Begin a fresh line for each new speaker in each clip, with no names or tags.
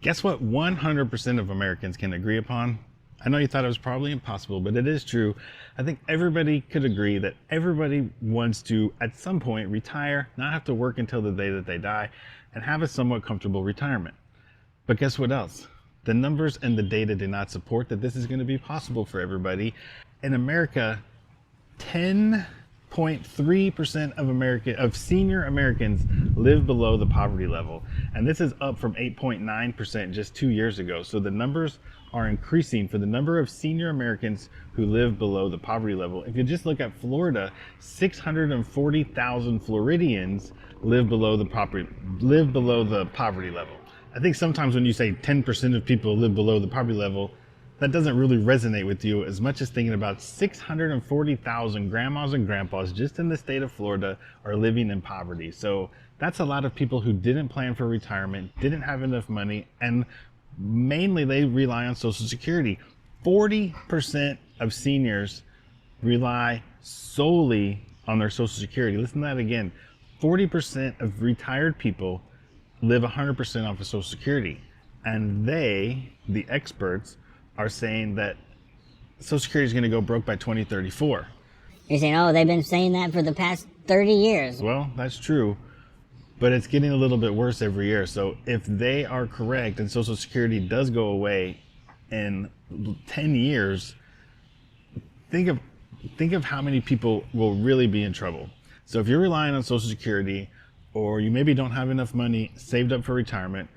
Guess what 100% of Americans can agree upon? I know you thought it was probably impossible, but it is true. I think everybody could agree that everybody wants to, at some point, retire, not have to work until the day that they die, and have a somewhat comfortable retirement. But guess what else? The numbers and the data do not support that this is going to be possible for everybody. In America, 10.3% of senior Americans live below the poverty level. And this is up from 8.9% just 2 years ago. So the numbers are increasing for the number of senior Americans who live below the poverty level. If you just look at Florida, 640,000 Floridians live below the poverty level. I think sometimes when you say 10% of people live below the poverty level, that doesn't really resonate with you as much as thinking about 640,000 grandmas and grandpas just in the state of Florida are living in poverty. So that's a lot of people who didn't plan for retirement, didn't have enough money, and mainly they rely on Social Security. 40% of seniors rely solely on their Social Security. Listen to that again. 40% of retired people live 100% off of Social Security. And they, the experts, are saying that Social Security is going to go broke by 2034.
You're saying, oh, they've been saying that for the past 30 years.
Well, that's true, but it's getting a little bit worse every year. So if they are correct and Social Security does go away in 10 years, think of how many people will really be in trouble. So if you're relying on Social Security, or you maybe don't have enough money saved up for retirement,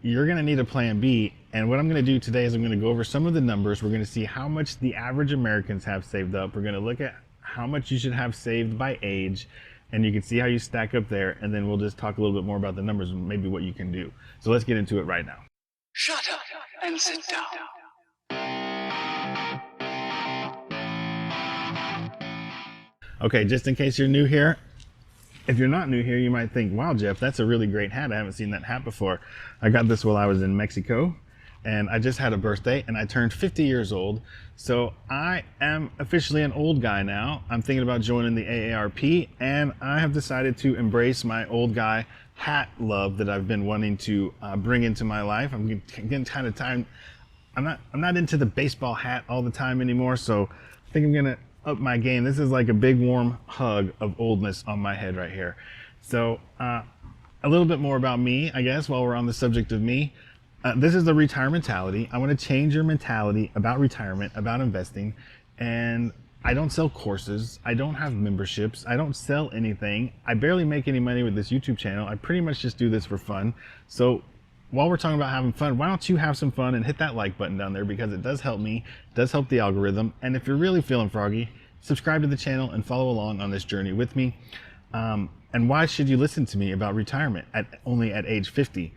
you're going to need a plan B. And what I'm going to do today is I'm going to go over some of the numbers. We're going to see how much the average Americans have saved up. We're going to look at how much you should have saved by age, and you can see how you stack up there. And then we'll just talk a little bit more about the numbers and maybe what you can do. So let's get into it right now.
Shut up and sit down.
Okay, just in case you're new here, if you're not new here, you might think, wow, Jeff, that's a really great hat. I haven't seen that hat before. I got this while I was in Mexico, and I just had a birthday, and I turned 50 years old. So I am officially an old guy now. I'm thinking about joining the AARP, and I have decided to embrace my old guy hat love that I've been wanting to bring into my life. I'm getting kind of tired. I'm not into the baseball hat all the time anymore, so I think I'm gonna up my game. This is like a big warm hug of oldness on my head right here. So a little bit more about me, I guess, while we're on the subject of me. This is the Retire Mentality. I want to change your mentality about retirement, about investing. And I don't sell courses. I don't have memberships. I don't sell anything. I barely make any money with this YouTube channel. I pretty much just do this for fun. So while we're talking about having fun, why don't you have some fun and hit that like button down there, because it does help me, it does help the algorithm. And if you're really feeling froggy, subscribe to the channel and follow along on this journey with me. And why should you listen to me about retirement only at age 50?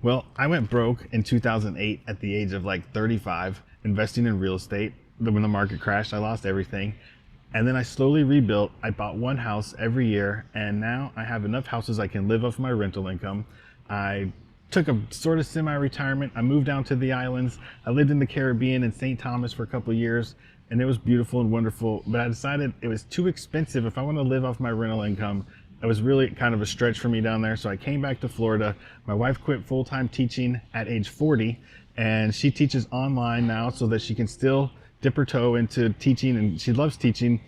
Well, I went broke in 2008 at the age of like 35, investing in real estate. When the market crashed, I lost everything. And then I slowly rebuilt. I bought one house every year, and now I have enough houses I can live off my rental income. I took a sort of semi-retirement. I moved down to the islands. I lived in the Caribbean in St. Thomas for a couple of years, and it was beautiful and wonderful, but I decided it was too expensive. If I want to live off my rental income, it was really kind of a stretch for me down there. So I came back to Florida. My wife quit full-time teaching at age 40, and she teaches online now so that she can still dip her toe into teaching, and she loves teaching,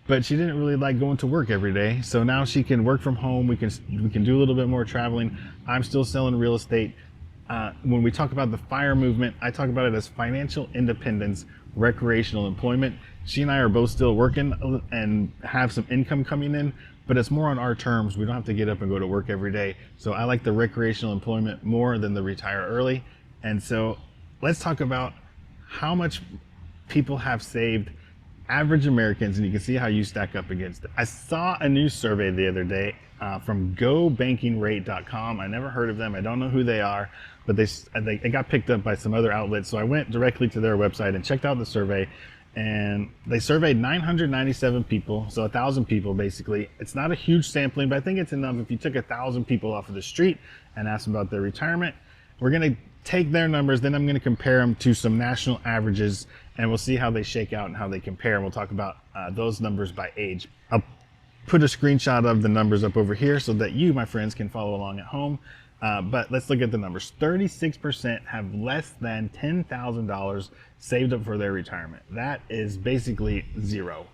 but she didn't really like going to work every day. So now she can work from home. We can do a little bit more traveling. I'm still selling real estate. When we talk about the FIRE movement, I talk about it as financial independence, recreational employment. She and I are both still working and have some income coming in, but it's more on our terms. We don't have to get up and go to work every day. So I like the recreational employment more than the retire early. And so let's talk about how much people have saved, average Americans, and you can see how you stack up against it. I saw a news survey the other day from GoBankingRate.com. I never heard of them. I don't know who they are, but they got picked up by some other outlets. So I went directly to their website and checked out the survey, and they surveyed 997 people, so 1,000 people basically. It's not a huge sampling, but I think it's enough. If you took 1,000 people off of the street and asked them about their retirement, we're going to take their numbers, then I'm going to compare them to some national averages, and we'll see how they shake out and how they compare. And we'll talk about those numbers by age. I'll put a screenshot of the numbers up over here so that you, my friends, can follow along at home. But let's look at the numbers. 36% have less than $10,000 saved up for their retirement. That is basically zero.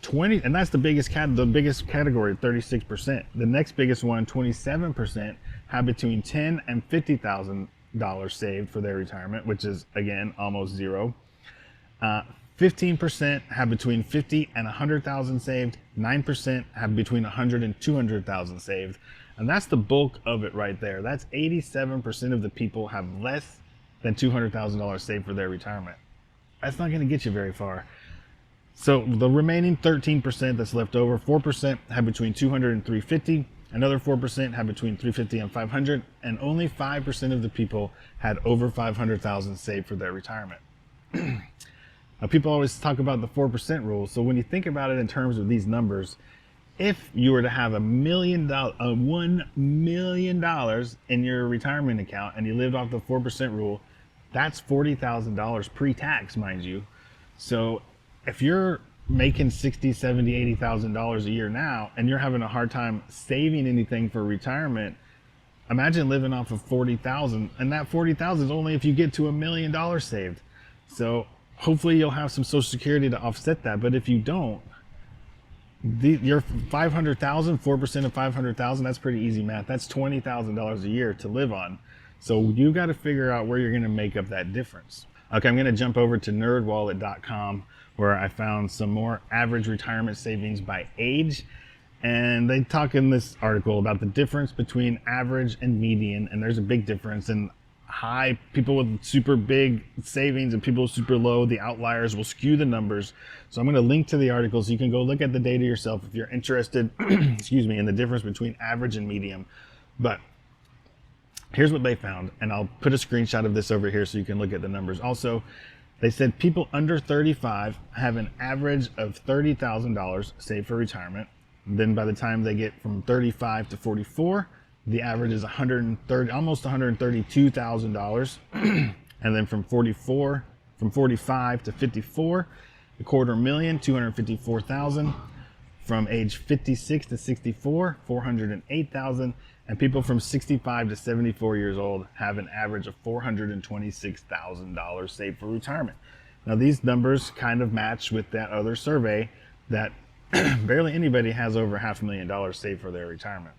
20, and that's the biggest category, 36%. The next biggest one, 27%, have between $10,000 and $50,000 saved for their retirement, which is again almost zero. 15% have between 50 and 100,000 saved. 9% have between 100 and 200,000 saved. And that's the bulk of it right there. That's 87% of the people have less than $200,000 saved for their retirement. That's not going to get you very far. So the remaining 13% that's left over, 4% have between 200 and 350. Another 4% have between 350 and 500, and only 5% of the people had over 500,000 saved for their retirement. People always talk about the 4% rule. So when you think about it in terms of these numbers, if you were to have $1 million in your retirement account and you lived off the 4% rule, that's $40,000 pre-tax, mind you. So if you're making $60,000, $70,000, $80,000 a year now, and you're having a hard time saving anything for retirement, imagine living off of $40,000, and that $40,000 is only if you get to $1 million saved. So hopefully you'll have some Social Security to offset that. But if you don't, your 500,000, 4% of 500,000, that's pretty easy math. That's $20,000 a year to live on. So you got to figure out where you're going to make up that difference. Okay, I'm going to jump over to nerdwallet.com, where I found some more average retirement savings by age. And they talk in this article about the difference between average and median. And there's a big difference. And high people with super big savings and people super low, the outliers will skew the numbers. So I'm going to link to the article so you can go look at the data yourself if you're interested, excuse me, in the difference between average and median. But here's what they found, and I'll put a screenshot of this over here so you can look at the numbers. Also, they said people under 35 have an average of $30,000 saved for retirement. Then by the time they get from 35 to 44, the average is almost $132,000. And then from 45 to 54, $250,000, $254,000. From age 56 to 64, $408,000. And people from 65 to 74 years old have an average of $426,000 saved for retirement. Now these numbers kind of match with that other survey that barely anybody has over $500,000 saved for their retirement.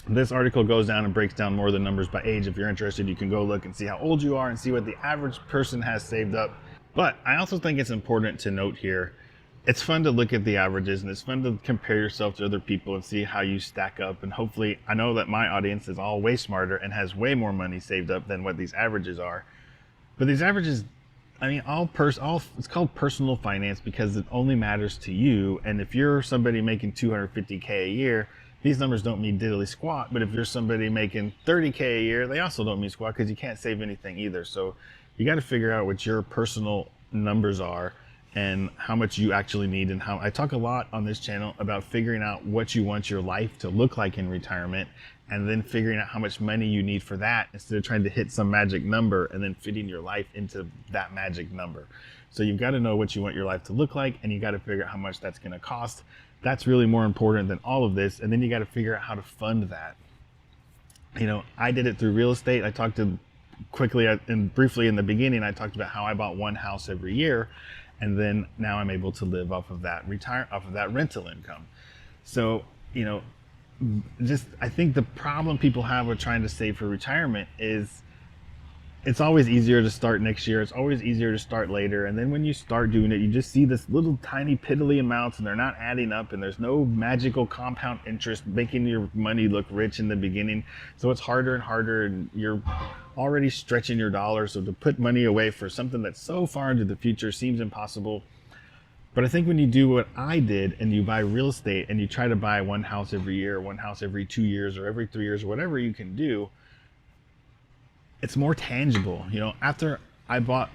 This article goes down and breaks down more of the numbers by age. If you're interested, you can go look and see how old you are and see what the average person has saved up. But I also think it's important to note here, it's fun to look at the averages and it's fun to compare yourself to other people and see how you stack up. And hopefully, I know that my audience is all way smarter and has way more money saved up than what these averages are. But these averages, I mean, it's called personal finance because it only matters to you. And if you're somebody making $250K a year, these numbers don't mean diddly squat. But if you're somebody making $30K a year, they also don't mean squat because you can't save anything either. So you got to figure out what your personal numbers are and how much you actually need. And how I talk a lot on this channel about figuring out what you want your life to look like in retirement, and then figuring out how much money you need for that instead of trying to hit some magic number and then fitting your life into that magic number. So you've got to know what you want your life to look like, and you got to figure out how much that's going to cost. That's really more important than all of this. And then you got to figure out how to fund that. You know, I did it through real estate. I talked to quickly and briefly in the beginning, I talked about how I bought one house every year. And then now I'm able to live off of that rental income. So, you know, I think the problem people have with trying to save for retirement is it's always easier to start next year. It's always easier to start later. And then when you start doing it, you just see this little tiny piddly amounts and they're not adding up, and there's no magical compound interest making your money look rich in the beginning. So it's harder and harder, and you're already stretching your dollars. So to put money away for something that's so far into the future seems impossible. But I think when you do what I did and you buy real estate and you try to buy one house every year, one house every 2 years or every 3 years, or whatever you can do, it's more tangible. You know, after I bought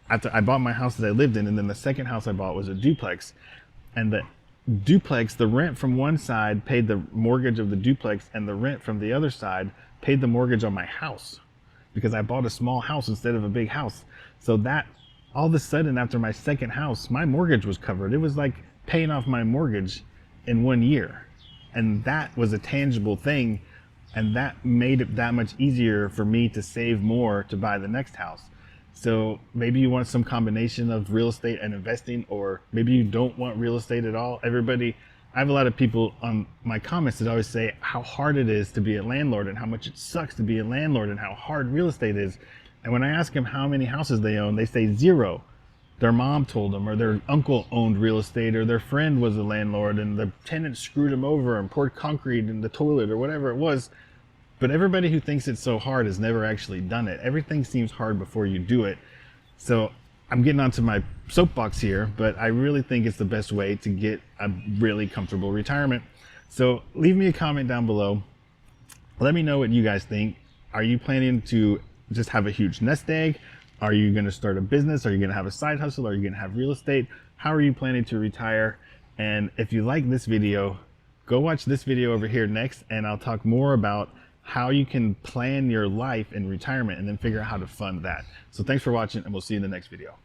my house that I lived in, and then the second house I bought was a duplex, and the duplex, the rent from one side paid the mortgage of the duplex, and the rent from the other side paid the mortgage on my house, because I bought a small house instead of a big house. So that all of a sudden, after my second house, my mortgage was covered. It was like paying off my mortgage in 1 year. And that was a tangible thing And that made it that much easier for me to save more to buy the next house. So maybe you want some combination of real estate and investing, or maybe you don't want real estate at all. I have a lot of people on my comments that always say how hard it is to be a landlord and how much it sucks to be a landlord and how hard real estate is. And when I ask them how many houses they own, they say 0. Their mom told them, or their uncle owned real estate, or their friend was a landlord and the tenant screwed them over and poured concrete in the toilet or whatever it was. But everybody who thinks it's so hard has never actually done it. Everything seems hard before you do it. So I'm getting onto my soapbox here, but I really think it's the best way to get a really comfortable retirement. So leave me a comment down below. Let me know what you guys think. Are you planning to just have a huge nest egg? Are you going to start a business? Are you going to have a side hustle? Are you going to have real estate? How are you planning to retire? And if you like this video, go watch this video over here next, and I'll talk more about how you can plan your life in retirement and then figure out how to fund that. So thanks for watching, and we'll see you in the next video.